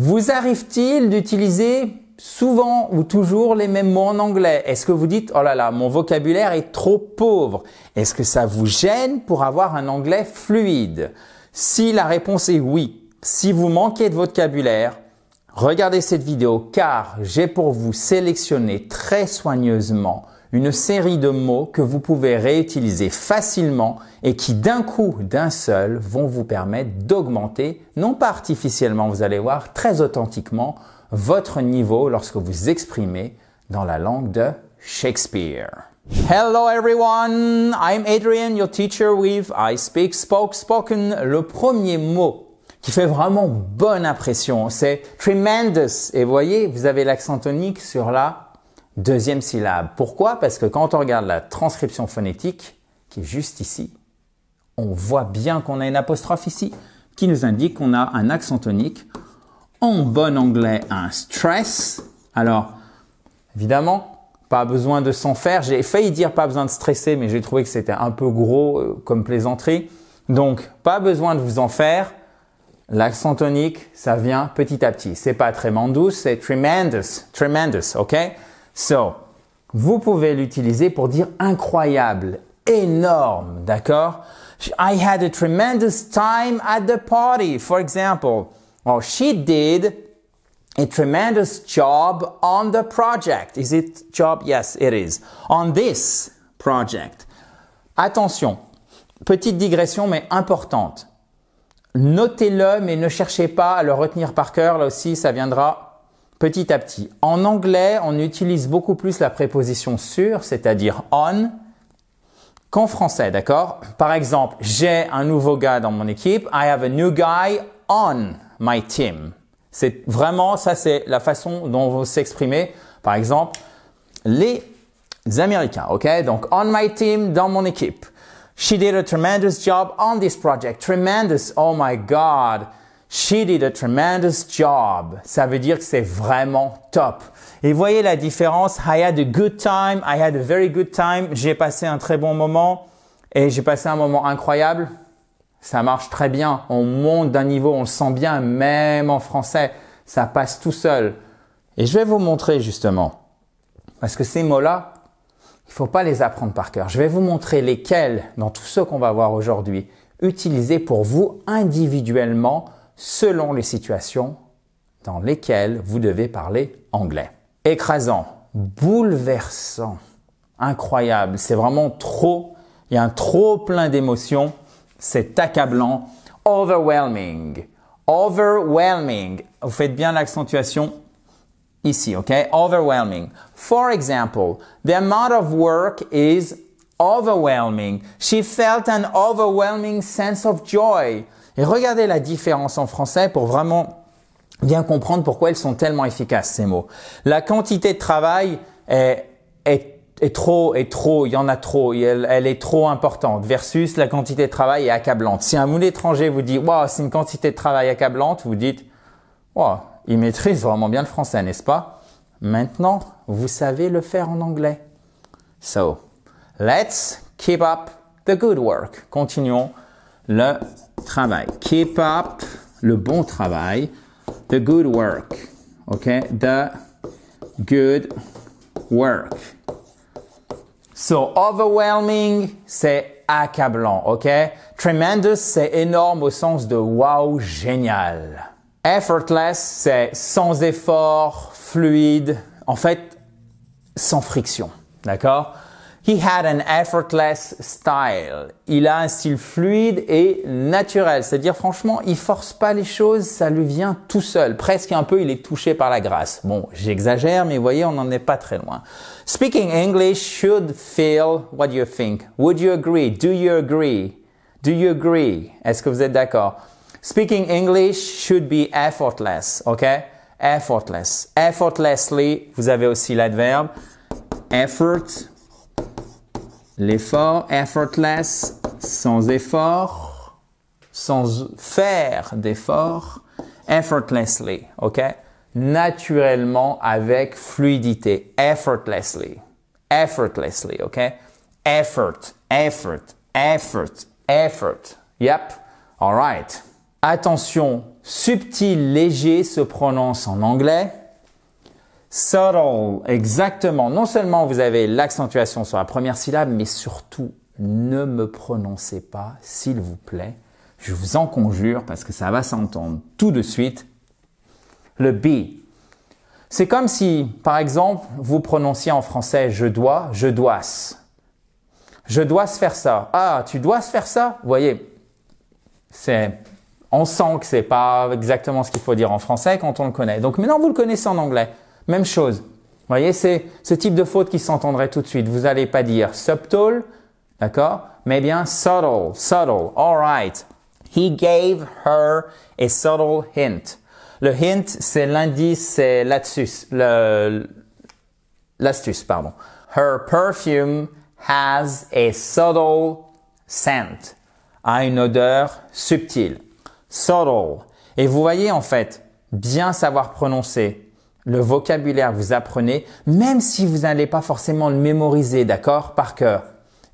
Vous arrive-t-il d'utiliser souvent ou toujours les mêmes mots en anglais? Est-ce que vous dites « Oh là là, mon vocabulaire est trop pauvre ». Est-ce que ça vous gêne pour avoir un anglais fluide? Si la réponse est oui, si vous manquez de vocabulaire, regardez cette vidéo car j'ai pour vous sélectionné très soigneusement une série de mots que vous pouvez réutiliser facilement et qui d'un coup, d'un seul, vont vous permettre d'augmenter, non pas artificiellement, vous allez voir, très authentiquement, votre niveau lorsque vous exprimez dans la langue de Shakespeare. Hello everyone, I'm Adrian, your teacher with I Speak Spoke Spoken. Le premier mot qui fait vraiment bonne impression, c'est tremendous. Et vous voyez, vous avez l'accent tonique sur la deuxième syllabe. Pourquoi? Parce que quand on regarde la transcription phonétique, qui est juste ici, on voit bien qu'on a une apostrophe ici, qui nous indique qu'on a un accent tonique. En bon anglais, un stress. Alors, évidemment, pas besoin de s'en faire. J'ai failli dire pas besoin de stresser, mais j'ai trouvé que c'était un peu gros comme plaisanterie. Donc, pas besoin de vous en faire. L'accent tonique, ça vient petit à petit. C'est pas tremendous, c'est tremendous. Tremendous, ok? So, vous pouvez l'utiliser pour dire incroyable, énorme, d'accord? I had a tremendous time at the party, for example. Or she did a tremendous job on the project. Is it job? Yes, it is. On this project. Attention, petite digression mais importante. Notez-le mais ne cherchez pas à le retenir par cœur. Là aussi, ça viendra petit à petit. En anglais, on utilise beaucoup plus la préposition sur, c'est-à-dire on, qu'en français, d'accord? Par exemple, j'ai un nouveau gars dans mon équipe. I have a new guy on my team. C'est vraiment, ça c'est la façon dont vous s'exprimez. Par exemple, les Américains, ok? Donc, on my team, dans mon équipe. She did a tremendous job on this project. Tremendous, oh my God. She did a tremendous job. Ça veut dire que c'est vraiment top. Et voyez la différence. I had a good time. I had a very good time. J'ai passé un très bon moment et j'ai passé un moment incroyable. Ça marche très bien. On monte d'un niveau, on le sent bien, même en français. Ça passe tout seul. Et je vais vous montrer justement. Parce que ces mots-là, il ne faut pas les apprendre par cœur. Je vais vous montrer lesquels, dans tous ceux qu'on va voir aujourd'hui, utiliser pour vous individuellement selon les situations dans lesquelles vous devez parler anglais. Écrasant, bouleversant, incroyable, c'est vraiment trop, il y a un trop plein d'émotions, c'est accablant, overwhelming, overwhelming, vous faites bien l'accentuation ici, ok? Overwhelming. For example, the amount of work is overwhelming. She felt an overwhelming sense of joy. Et regardez la différence en français pour vraiment bien comprendre pourquoi ils sont tellement efficaces, ces mots. La quantité de travail est trop, il y en a trop, elle est trop importante versus la quantité de travail est accablante. Si un moule étranger vous dit « Wow, c'est une quantité de travail accablante », vous dites « Wow, il maîtrise vraiment bien le français, n'est-ce pas ?» Maintenant, vous savez le faire en anglais. So, let's keep up the good work. Continuons le travail. Keep up le bon travail. The good work. OK? The good work. So, overwhelming, c'est accablant. OK? Tremendous, c'est énorme au sens de wow, génial. Effortless, c'est sans effort, fluide. En fait, sans friction. D'accord? He had an effortless style. Il a un style fluide et naturel. C'est-à-dire, franchement, il force pas les choses, ça lui vient tout seul. Presque un peu, il est touché par la grâce. Bon, j'exagère, mais vous voyez, on n'en est pas très loin. Speaking English should feel, what do you think? Would you agree? Do you agree? Do you agree? Est-ce que vous êtes d'accord? Speaking English should be effortless, ok? Effortless. Effortlessly, vous avez aussi l'adverbe. Effort. L'effort, effortless, sans effort, sans faire d'effort, effortlessly, ok? Naturellement, avec fluidité, effortlessly, effortlessly, ok? Effort, effort, effort, effort, yep, all right. Attention, subtil, léger se prononce en anglais. Subtle, exactement. Non seulement vous avez l'accentuation sur la première syllabe, mais surtout, ne me prononcez pas, s'il vous plaît. Je vous en conjure parce que ça va s'entendre tout de suite. Le B. C'est comme si, par exemple, vous prononciez en français je dois, je dois. Je dois faire ça. Ah, tu dois faire ça? Vous voyez, on sent que c'est pas exactement ce qu'il faut dire en français quand on le connaît. Donc maintenant, vous le connaissez en anglais. Même chose. Vous voyez, c'est ce type de faute qui s'entendrait tout de suite. Vous n'allez pas dire subtle, d'accord? Mais bien subtle, subtle. All right. He gave her a subtle hint. Le hint, c'est l'indice, c'est l'astuce, l'astuce, pardon. Her perfume has a subtle scent. A une odeur subtile. Subtle. Et vous voyez, en fait, bien savoir prononcer le vocabulaire que vous apprenez, même si vous n'allez pas forcément le mémoriser, d'accord, par cœur.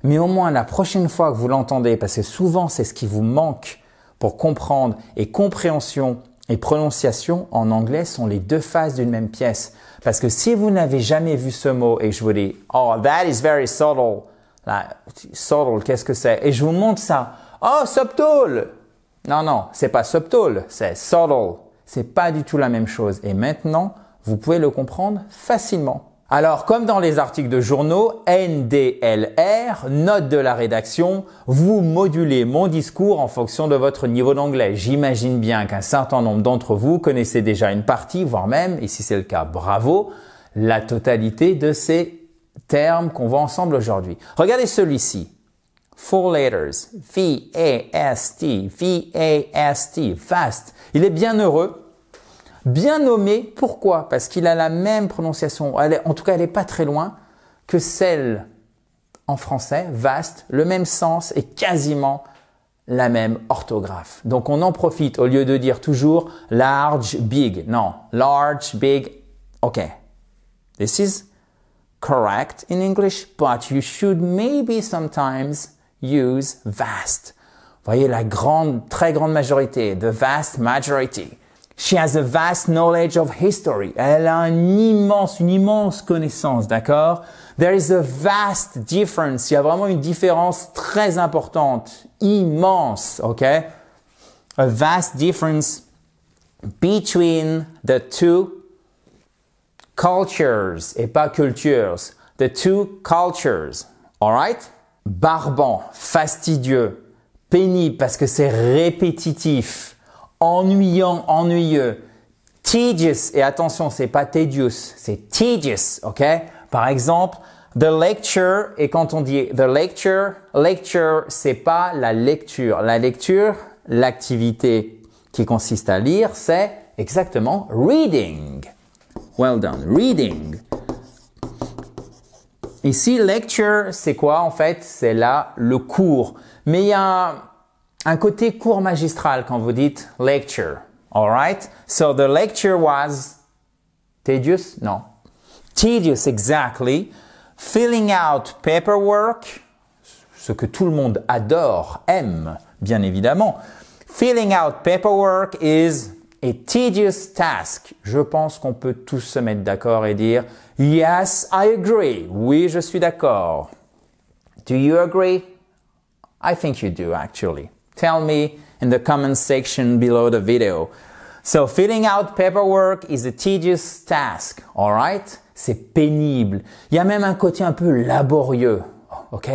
Mais au moins, la prochaine fois que vous l'entendez, parce que souvent, c'est ce qui vous manque pour comprendre, et compréhension et prononciation en anglais sont les deux faces d'une même pièce. Parce que si vous n'avez jamais vu ce mot et que je vous dis « Oh, that is very subtle ». Subtle, qu'est-ce que c'est? Et je vous montre ça. « Oh, subtle ». Non, non, c'est pas subtle, c'est subtle. C'est pas du tout la même chose. Et maintenant, vous pouvez le comprendre facilement. Alors, comme dans les articles de journaux, NDLR, note de la rédaction, vous modulez mon discours en fonction de votre niveau d'anglais. J'imagine bien qu'un certain nombre d'entre vous connaissez déjà une partie, voire même, et si c'est le cas, bravo, la totalité de ces termes qu'on voit ensemble aujourd'hui. Regardez celui-ci. Four letters. V-A-S-T. V-A-S-T. Vast. Il est bien heureux. Bien nommé, pourquoi? Parce qu'il a la même prononciation, en tout cas elle n'est pas très loin, que celle en français, vaste, le même sens et quasiment la même orthographe. Donc on en profite au lieu de dire toujours large, big. Non, large, big, ok. This is correct in English, but you should maybe sometimes use vast. Vous voyez la très grande majorité, the vast majority. She has a vast knowledge of history. Elle a une immense connaissance, d'accord? There is a vast difference. Il y a vraiment une différence très importante, immense, ok? A vast difference between the two cultures, et pas cultures, the two cultures, all right? Barbant, fastidieux, pénible parce que c'est répétitif. Ennuyant, ennuyeux, tedious, et attention, c'est pas tedious, c'est tedious, ok? Par exemple, the lecture, et quand on dit the lecture, c'est pas la lecture. La lecture, l'activité qui consiste à lire, c'est exactement reading. Well done, reading. Ici, lecture, c'est quoi en fait? C'est là le cours. Mais il y a un côté cours magistral quand vous dites lecture, all right? So the lecture was tedious? No. Tedious, exactly. Filling out paperwork, ce que tout le monde adore, aime, bien évidemment. Filling out paperwork is a tedious task. Je pense qu'on peut tous se mettre d'accord et dire yes, I agree. Oui, je suis d'accord. Do you agree? I think you do, actually. Tell me in the comment section below the video. So, filling out paperwork is a tedious task, all right? C'est pénible. Il y a même un côté un peu laborieux, ok?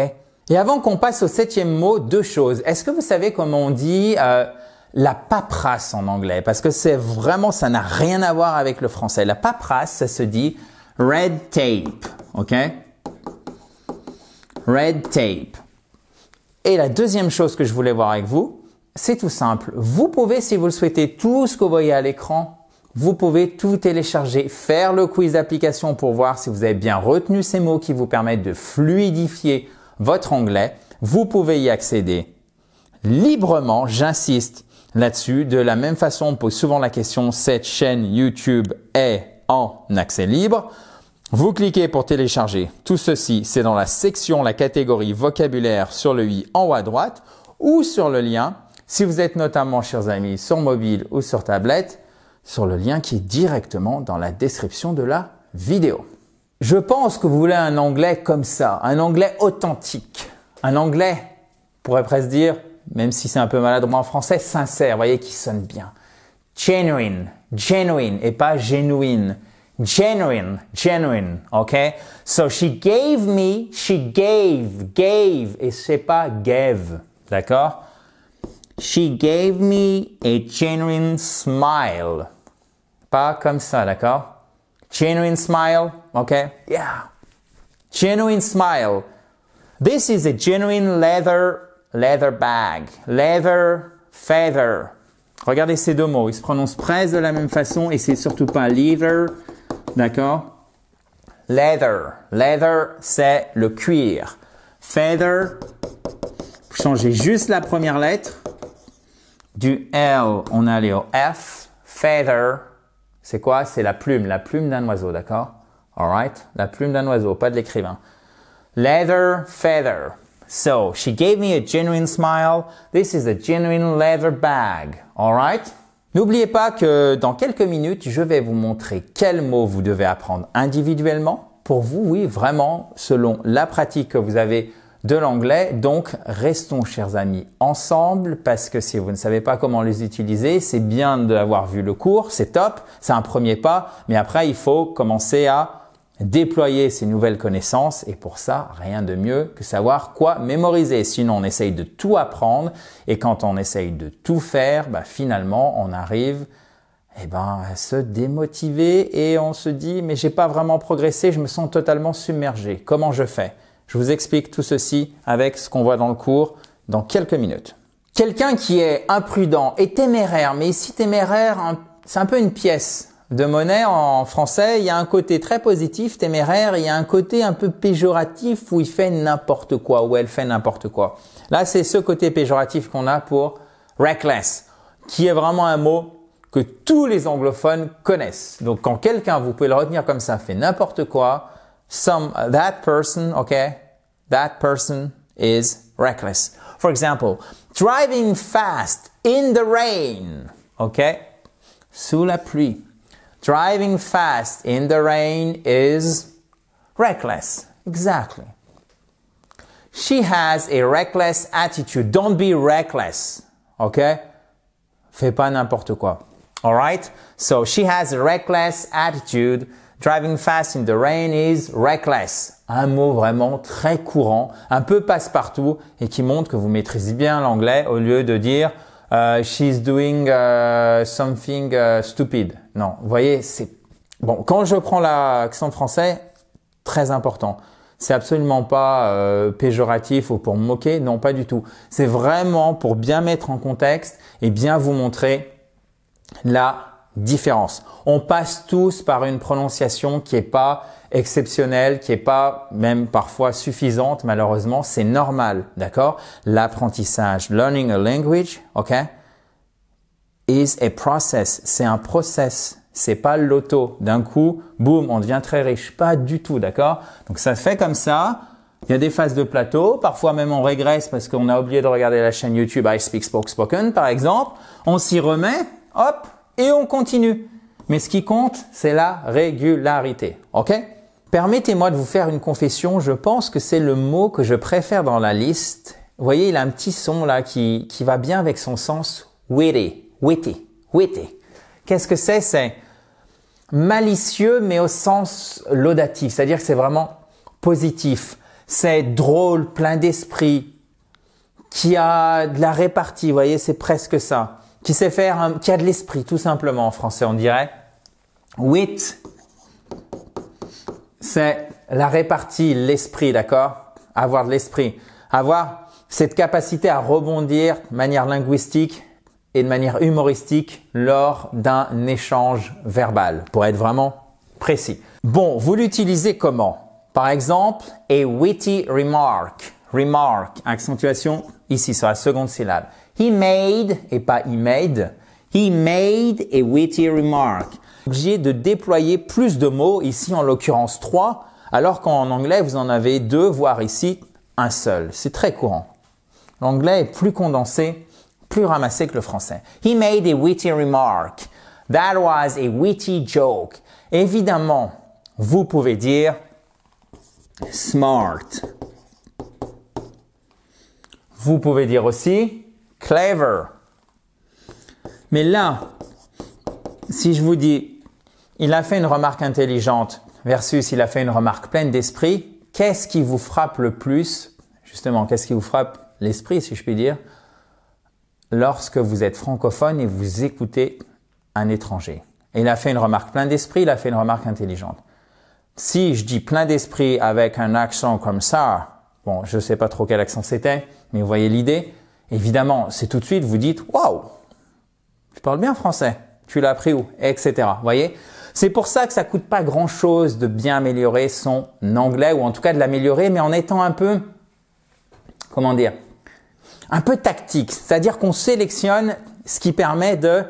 Et avant qu'on passe au 7e mot, deux choses. Est-ce que vous savez comment on dit la paperasse en anglais? Parce que c'est vraiment, ça n'a rien à voir avec le français. La paperasse, ça se dit red tape, ok? Red tape. Et la deuxième chose que je voulais voir avec vous, c'est tout simple. Vous pouvez, si vous le souhaitez, tout ce que vous voyez à l'écran, vous pouvez tout télécharger, faire le quiz d'application pour voir si vous avez bien retenu ces mots qui vous permettent de fluidifier votre anglais. Vous pouvez y accéder librement, j'insiste là-dessus. De la même façon, on pose souvent la question, cette chaîne YouTube est en accès libre. Vous cliquez pour télécharger. Tout ceci, c'est dans la section, la catégorie vocabulaire sur le i en haut à droite ou sur le lien Si vous êtes notamment, chers amis, sur mobile ou sur tablette, sur le lien qui est directement dans la description de la vidéo. Je pense que vous voulez un anglais comme ça, un anglais authentique, un anglais, on pourrait presque dire, même si c'est un peu maladroit en français, sincère, voyez, qui sonne bien. Genuine, genuine et pas genuine. Genuine, genuine, okay? So she gave me, she gave, et c'est pas gave, d'accord? She gave me a genuine smile. Pas comme ça, d'accord? Genuine smile, okay? Yeah. Genuine smile. This is a genuine leather bag. Leather, feather. Regardez ces deux mots, ils se prononcent presque de la même façon et c'est surtout pas leather, d'accord? Leather. Leather, c'est le cuir. Feather, vous changez juste la première lettre. Du L, on allait au F. Feather, c'est quoi? C'est la plume d'un oiseau, d'accord? Alright? La plume d'un oiseau, pas de l'écrivain. Leather, feather. So, she gave me a genuine smile. This is a genuine leather bag. Alright? N'oubliez pas que dans quelques minutes, je vais vous montrer quels mots vous devez apprendre individuellement. Pour vous, oui, vraiment, selon la pratique que vous avez de l'anglais. Donc, restons, chers amis, ensemble parce que si vous ne savez pas comment les utiliser, c'est bien d'avoir vu le cours, c'est top, c'est un premier pas. Mais après, il faut commencer à déployer ces nouvelles connaissances et pour ça, rien de mieux que savoir quoi mémoriser. Sinon, on essaye de tout apprendre et quand on essaye de tout faire, finalement, on arrive à se démotiver et on se dit « mais j'ai pas vraiment progressé, je me sens totalement submergé. Comment je fais ?» Je vous explique tout ceci avec ce qu'on voit dans le cours dans quelques minutes. Quelqu'un qui est imprudent et téméraire, mais ici téméraire, c'est un peu une pièce de monnaie en français, il y a un côté très positif, téméraire, et il y a un côté un peu péjoratif où il fait n'importe quoi, où elle fait n'importe quoi. Là, c'est ce côté péjoratif qu'on a pour reckless, qui est vraiment un mot que tous les anglophones connaissent. Donc, quand quelqu'un, vous pouvez le retenir comme ça, fait n'importe quoi, that person, okay, that person is reckless. For example, driving fast in the rain, okay, sous la pluie. Driving fast in the rain is reckless. Exactly. She has a reckless attitude. Don't be reckless. Okay? Fais pas n'importe quoi. Alright? So, she has a reckless attitude. Driving fast in the rain is reckless. Un mot vraiment très courant, un peu passe-partout et qui montre que vous maîtrisez bien l'anglais au lieu de dire she's doing something stupid. Non, vous voyez, c'est bon. Quand je prends l'accent français, très important. C'est absolument pas péjoratif ou pour me moquer, non, pas du tout. C'est vraiment pour bien mettre en contexte et bien vous montrer la différence. On passe tous par une prononciation qui est pas exceptionnelle, qui est pas même parfois suffisante, malheureusement, c'est normal, d'accord? L'apprentissage, learning a language, okay, is a process. C'est un process. C'est pas l'auto. D'un coup, boum, on devient très riche. Pas du tout, d'accord? Donc ça se fait comme ça. Il y a des phases de plateau. Parfois même on régresse parce qu'on a oublié de regarder la chaîne YouTube I Speak Spoke Spoken, par exemple. On s'y remet, hop, et on continue. Mais ce qui compte, c'est la régularité, ok? Permettez-moi de vous faire une confession. Je pense que c'est le mot que je préfère dans la liste. Vous voyez, il a un petit son là qui va bien avec son sens witty, witty, witty. Qu'est-ce que c'est? C'est malicieux, mais au sens laudatif. C'est-à-dire que c'est vraiment positif. C'est drôle, plein d'esprit, qui a de la répartie. Vous voyez, c'est presque ça. Qui sait faire, qui a de l'esprit, tout simplement en français, on dirait. Wit, c'est la répartie, l'esprit, d'accord? Avoir de l'esprit. Avoir cette capacité à rebondir de manière linguistique et de manière humoristique lors d'un échange verbal, pour être vraiment précis. Bon, vous l'utilisez comment? Par exemple, a witty remark. Remark, accentuation ici sur la seconde syllabe. He made, et pas he made, he made a witty remark. J'ai de déployer plus de mots, ici en l'occurrence 3, alors qu'en anglais vous en avez 2, voire ici un seul. C'est très courant. L'anglais est plus condensé, plus ramassé que le français. He made a witty remark. That was a witty joke. Évidemment, vous pouvez dire smart. Vous pouvez dire aussi clever. Mais là, si je vous dis, il a fait une remarque intelligente versus il a fait une remarque pleine d'esprit, qu'est-ce qui vous frappe le plus? Justement, qu'est-ce qui vous frappe l'esprit, si je puis dire, lorsque vous êtes francophone et vous écoutez un étranger? Et il a fait une remarque pleine d'esprit, il a fait une remarque intelligente. Si je dis plein d'esprit avec un accent comme ça, bon, je ne sais pas trop quel accent c'était, mais vous voyez l'idée. Évidemment, c'est tout de suite, vous dites, waouh, tu parles bien français, tu l'as appris où, etc. Vous voyez? C'est pour ça que ça coûte pas grand chose de bien améliorer son anglais, ou en tout cas de l'améliorer, mais en étant un peu, comment dire, un peu tactique. C'est-à-dire qu'on sélectionne ce qui permet de,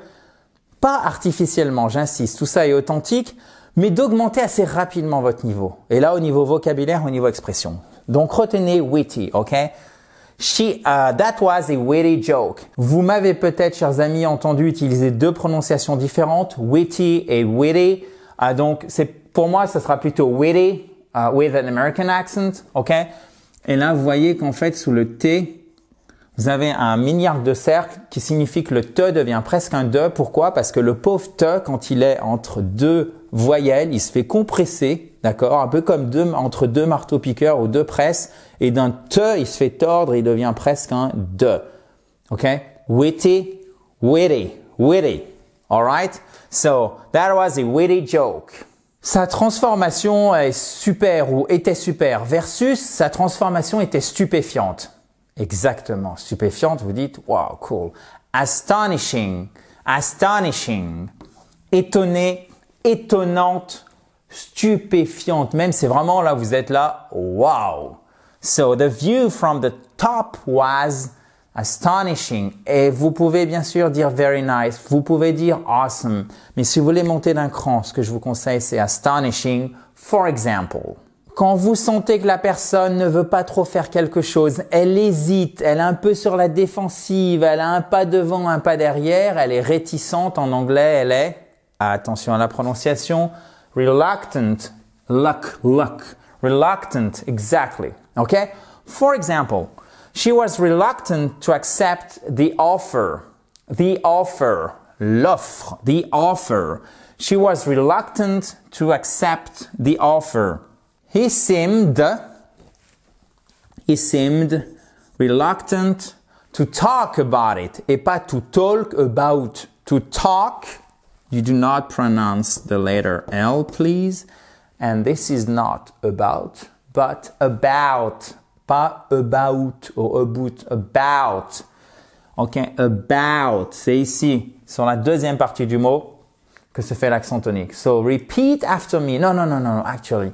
pas artificiellement, j'insiste, tout ça est authentique, mais d'augmenter assez rapidement votre niveau. Et là, au niveau vocabulaire, au niveau expression. Donc, retenez witty, ok? That was a witty joke. Vous m'avez peut-être, chers amis, entendu utiliser deux prononciations différentes, witty et witty. Donc, pour moi, ça sera plutôt witty, with an American accent, ok? Et là, vous voyez qu'en fait, sous le T, vous avez un mini arc de cercle qui signifie que le te devient presque un de. Pourquoi? Parce que le pauvre te, quand il est entre deux voyelles, il se fait compresser, d'accord? Un peu comme entre deux marteaux-piqueurs ou deux presses. Et d'un te, il se fait tordre et il devient presque un de. OK? Witty, witty, witty. Alright? So, that was a witty joke. Sa transformation est super ou était super versus sa transformation était stupéfiante. Exactement. Stupéfiante, vous dites, wow, cool. Astonishing, astonishing. Étonné, étonnante, stupéfiante. Même c'est vraiment là, vous êtes là, wow. So the view from the top was astonishing. Et vous pouvez bien sûr dire very nice. Vous pouvez dire awesome. Mais si vous voulez monter d'un cran, ce que je vous conseille, c'est astonishing. For example. Quand vous sentez que la personne ne veut pas trop faire quelque chose, elle hésite, elle est un peu sur la défensive, elle a un pas devant, un pas derrière, elle est réticente. En anglais, elle est, attention à la prononciation, reluctant, reluctant, exactly. Okay? For example, she was reluctant to accept the offer. L'offre. She was reluctant to accept the offer. He seemed reluctant to talk about it. Et pas to talk about. To talk, you do not pronounce the letter L, please. And this is not about, but about. Pas about or about. Ok, about. C'est ici, sur la deuxième partie du mot, que se fait l'accent tonique. So, repeat after me. No, actually.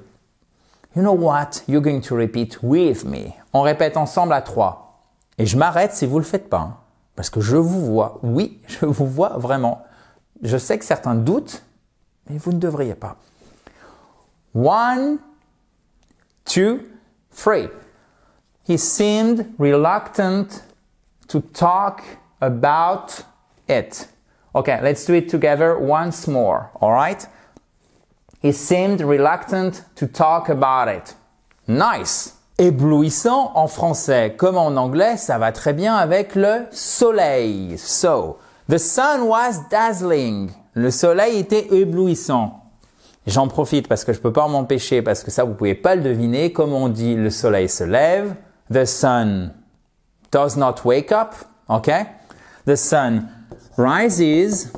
You know what? You're going to repeat with me. On répète ensemble à 3. Et je m'arrête si vous le faites pas. Hein, parce que je vous vois. Oui, je vous vois vraiment. Je sais que certains doutent, mais vous ne devriez pas. 1, 2, 3. He seemed reluctant to talk about it. Okay, let's do it together once more. All right? He seemed reluctant to talk about it. Nice. Éblouissant en français comme en anglais, ça va très bien avec le soleil. So, the sun was dazzling. Le soleil était éblouissant. J'en profite parce que je peux pas m'empêcher, parce que ça vous pouvez pas le deviner. Comme on dit, le soleil se lève. The sun does not wake up. Okay? The sun rises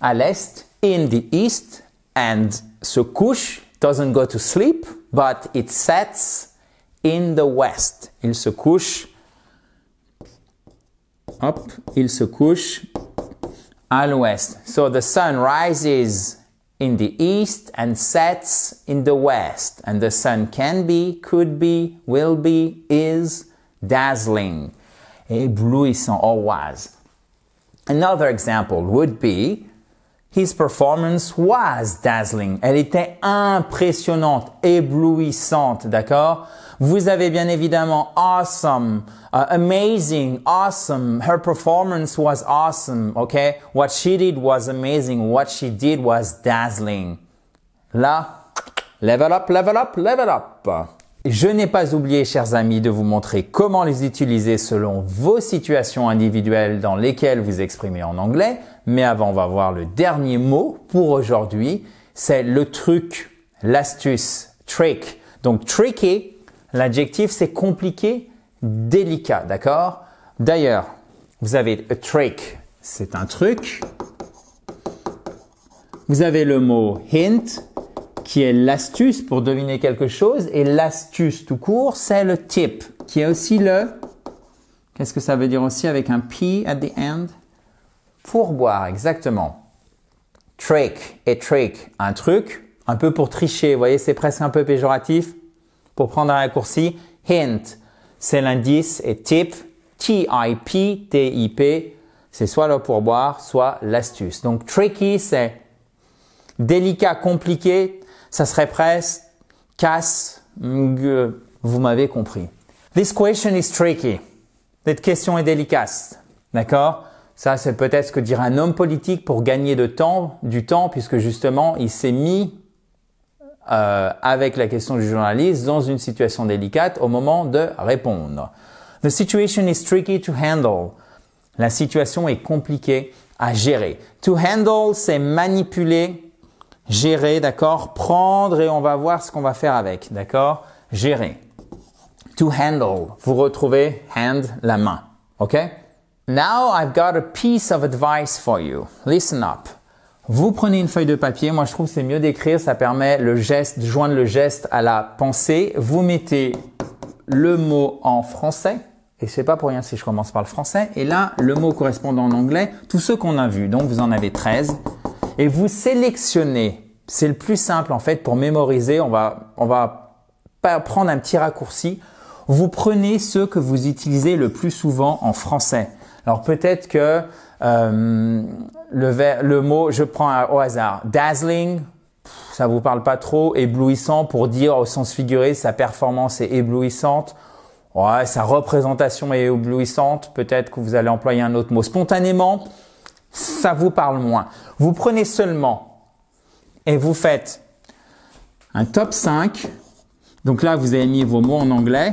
à l'est, in the east, and se couche, doesn't go to sleep, but it sets in the west. Il se couche, hop, il se couche à l'ouest. So the sun rises in the east and sets in the west. And the sun can be, could be, will be, is dazzling, éblouissant, or was. Another example would be, His performance was dazzling. Elle était impressionnante, éblouissante, d'accord? Vous avez bien évidemment awesome, amazing, awesome. Her performance was awesome, okay? What she did was amazing. What she did was dazzling. Là, level up, level up, level up. Je n'ai pas oublié, chers amis, de vous montrer comment les utiliser selon vos situations individuelles dans lesquelles vous exprimez en anglais. Mais avant, on va voir le dernier mot pour aujourd'hui. C'est le truc, l'astuce, trick. Donc, tricky, l'adjectif, c'est compliqué, délicat, d'accord? D'ailleurs, vous avez a trick, c'est un truc. Vous avez le mot hint, qui est l'astuce pour deviner quelque chose. Et l'astuce tout court, c'est le tip, qui est aussi le... Qu'est-ce que ça veut dire aussi avec un P at the end? Pourboire, exactement. Trick et trick, un truc, un peu pour tricher. Vous voyez, c'est presque un peu péjoratif. Pour prendre un raccourci, hint, c'est l'indice et tip, T-I-P, T-I-P, c'est soit le pourboire, soit l'astuce. Donc, tricky, c'est délicat, compliqué. Ça serait presque casse, vous m'avez compris. This question is tricky. Cette question est délicate. D'accord? Ça, c'est peut-être ce que dirait un homme politique pour gagner du temps, puisque justement, il s'est mis avec la question du journaliste dans une situation délicate au moment de répondre. The situation is tricky to handle. La situation est compliquée à gérer. To handle, c'est manipuler, gérer, d'accord? Prendre et on va voir ce qu'on va faire avec, d'accord? Gérer. To handle, vous retrouvez hand, la main, ok? Now I've got a piece of advice for you. Listen up. Vous prenez une feuille de papier. Moi, je trouve que c'est mieux d'écrire. Ça permet le geste, de joindre le geste à la pensée. Vous mettez le mot en français. Et c'est pas pour rien si je commence par le français. Et là, le mot correspondant en anglais, tous ceux qu'on a vus. Donc, vous en avez 13. Et vous sélectionnez. C'est le plus simple, en fait, pour mémoriser. On va prendre un petit raccourci. Vous prenez ceux que vous utilisez le plus souvent en français. Alors, peut-être que le mot, je prends au hasard, dazzling, ça vous parle pas trop, éblouissant pour dire au sens figuré, sa performance est éblouissante. Ouais, sa représentation est éblouissante. Peut-être que vous allez employer un autre mot. Spontanément, ça vous parle moins. Vous prenez seulement et vous faites un top 5. Donc là, vous avez mis vos mots en anglais.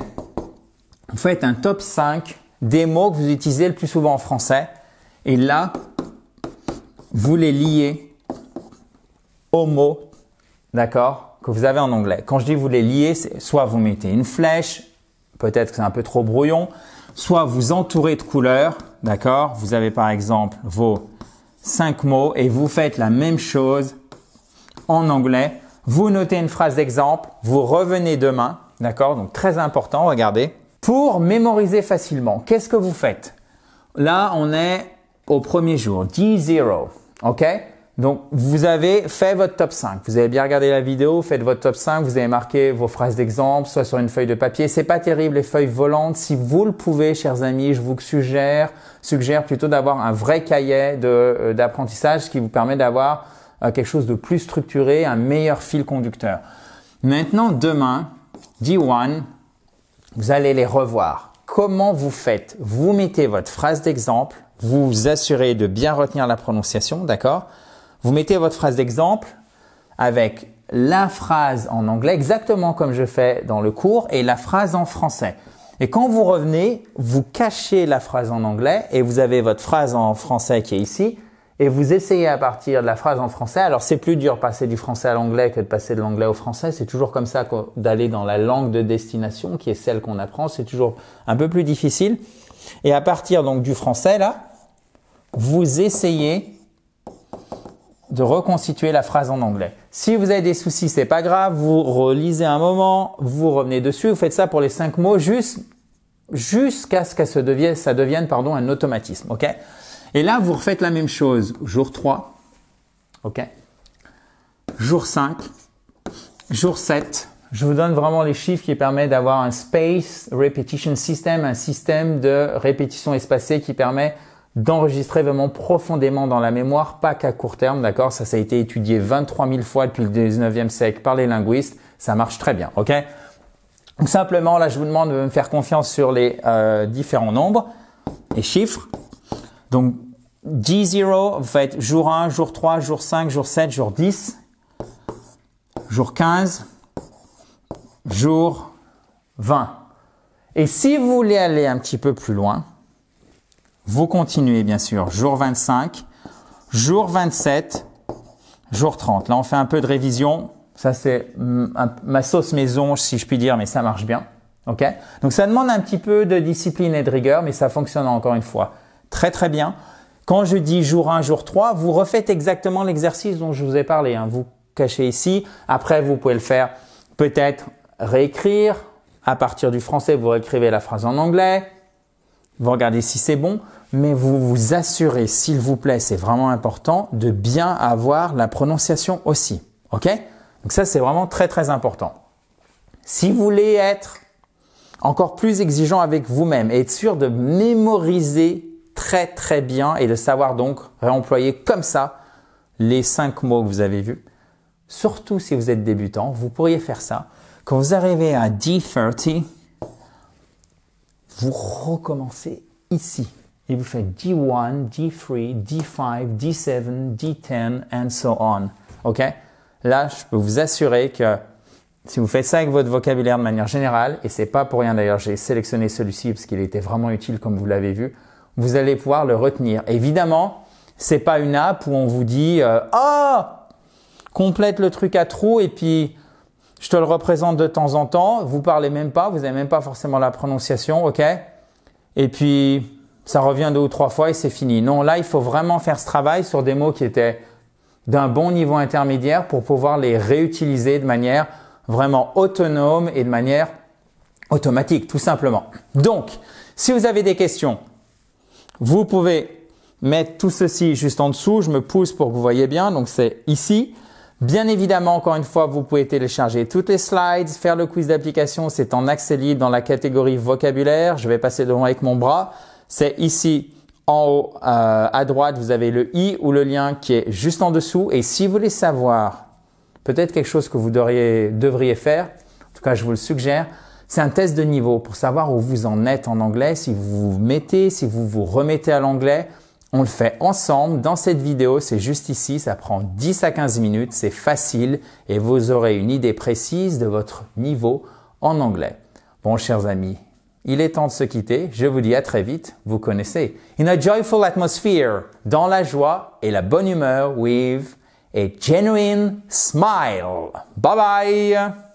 Vous faites un top 5 des mots que vous utilisez le plus souvent en français. Et là, vous les liez aux mots, d'accord, que vous avez en anglais. Quand je dis vous les liez, c'est soit vous mettez une flèche, peut-être que c'est un peu trop brouillon, soit vous entourez de couleurs, d'accord. Vous avez par exemple vos 5 mots et vous faites la même chose en anglais. Vous notez une phrase d'exemple, vous revenez demain, d'accord. Donc très important, regardez. Pour mémoriser facilement, qu'est-ce que vous faites? Là, on est au premier jour, D0, ok? Donc, vous avez fait votre top 5. Vous avez bien regardé la vidéo, faites votre top 5, vous avez marqué vos phrases d'exemple, soit sur une feuille de papier. C'est pas terrible, les feuilles volantes. Si vous le pouvez, chers amis, je vous suggère plutôt d'avoir un vrai cahier d'apprentissage qui vous permet d'avoir quelque chose de plus structuré, un meilleur fil conducteur. Maintenant, demain, D1, vous allez les revoir. Comment vous faites? Vous mettez votre phrase d'exemple, vous vous assurez de bien retenir la prononciation, d'accord? Vous mettez votre phrase d'exemple avec la phrase en anglais, exactement comme je fais dans le cours, et la phrase en français. Et quand vous revenez, vous cachez la phrase en anglais et vous avez votre phrase en français qui est ici. Et vous essayez à partir de la phrase en français. Alors, c'est plus dur de passer du français à l'anglais que de passer de l'anglais au français. C'est toujours comme ça d'aller dans la langue de destination, qui est celle qu'on apprend. C'est toujours un peu plus difficile. Et à partir donc du français, là, vous essayez de reconstituer la phrase en anglais. Si vous avez des soucis, c'est pas grave. Vous relisez un moment, vous revenez dessus. Vous faites ça pour les 5 mots jusqu'à ce que ça devienne un automatisme. Ok? Et là, vous refaites la même chose. Jour 3, ok. Jour 5, jour 7. Je vous donne vraiment les chiffres qui permettent d'avoir un Space Repetition System, un système de répétition espacée qui permet d'enregistrer vraiment profondément dans la mémoire, pas qu'à court terme, d'accord? Ça a été étudié 23 000 fois depuis le 19e siècle par les linguistes. Ça marche très bien, ok? Donc simplement, là, je vous demande de me faire confiance sur les différents nombres et chiffres. Donc, G0, vous faites jour 1, jour 3, jour 5, jour 7, jour 10, jour 15, jour 20. Et si vous voulez aller un petit peu plus loin, vous continuez bien sûr jour 25, jour 27, jour 30. Là, on fait un peu de révision. Ça, c'est ma sauce maison, si je puis dire, mais ça marche bien. Ok? Donc, ça demande un petit peu de discipline et de rigueur, mais ça fonctionne encore une fois très, très bien. Quand je dis jour 1, jour 3, vous refaites exactement l'exercice dont je vous ai parlé. Hein. Vous cachez ici. Après, vous pouvez le faire peut-être réécrire. À partir du français, vous réécrivez la phrase en anglais. Vous regardez si c'est bon. Mais vous vous assurez, s'il vous plaît, c'est vraiment important, de bien avoir la prononciation aussi. Ok? Donc ça, c'est vraiment très, très important. Si vous voulez être encore plus exigeant avec vous-même et être sûr de mémoriser très très bien et de savoir donc réemployer comme ça les 5 mots que vous avez vus. Surtout si vous êtes débutant, vous pourriez faire ça. Quand vous arrivez à D30, vous recommencez ici. Et vous faites D1, D3, D5, D7, D10 and so on. Ok? Là, je peux vous assurer que si vous faites ça avec votre vocabulaire de manière générale, et c'est pas pour rien d'ailleurs, j'ai sélectionné celui-ci parce qu'il était vraiment utile comme vous l'avez vu, vous allez pouvoir le retenir. Évidemment, c'est pas une app où on vous dit complète le truc à trous et puis je te le représente de temps en temps. Vous parlez même pas, vous n'avez même pas forcément la prononciation, ok? Et puis ça revient 2 ou 3 fois et c'est fini. Non, là il faut vraiment faire ce travail sur des mots qui étaient d'un bon niveau intermédiaire pour pouvoir les réutiliser de manière vraiment autonome et de manière automatique, tout simplement. Donc, si vous avez des questions, vous pouvez mettre tout ceci juste en dessous. Je me pousse pour que vous voyez bien. Donc, c'est ici. Bien évidemment, encore une fois, vous pouvez télécharger toutes les slides, faire le quiz d'application. C'est en accès libre dans la catégorie vocabulaire. Je vais passer devant avec mon bras. C'est ici en haut à droite. Vous avez le i ou le lien qui est juste en dessous. Et si vous voulez savoir peut-être quelque chose que vous devriez faire, en tout cas, je vous le suggère, c'est un test de niveau pour savoir où vous en êtes en anglais, si vous vous mettez, si vous vous remettez à l'anglais. On le fait ensemble dans cette vidéo, c'est juste ici, ça prend 10 à 15 minutes, c'est facile et vous aurez une idée précise de votre niveau en anglais. Bon, chers amis, il est temps de se quitter. Je vous dis à très vite, vous connaissez. In a joyful atmosphere, dans la joie et la bonne humeur with a genuine smile. Bye bye!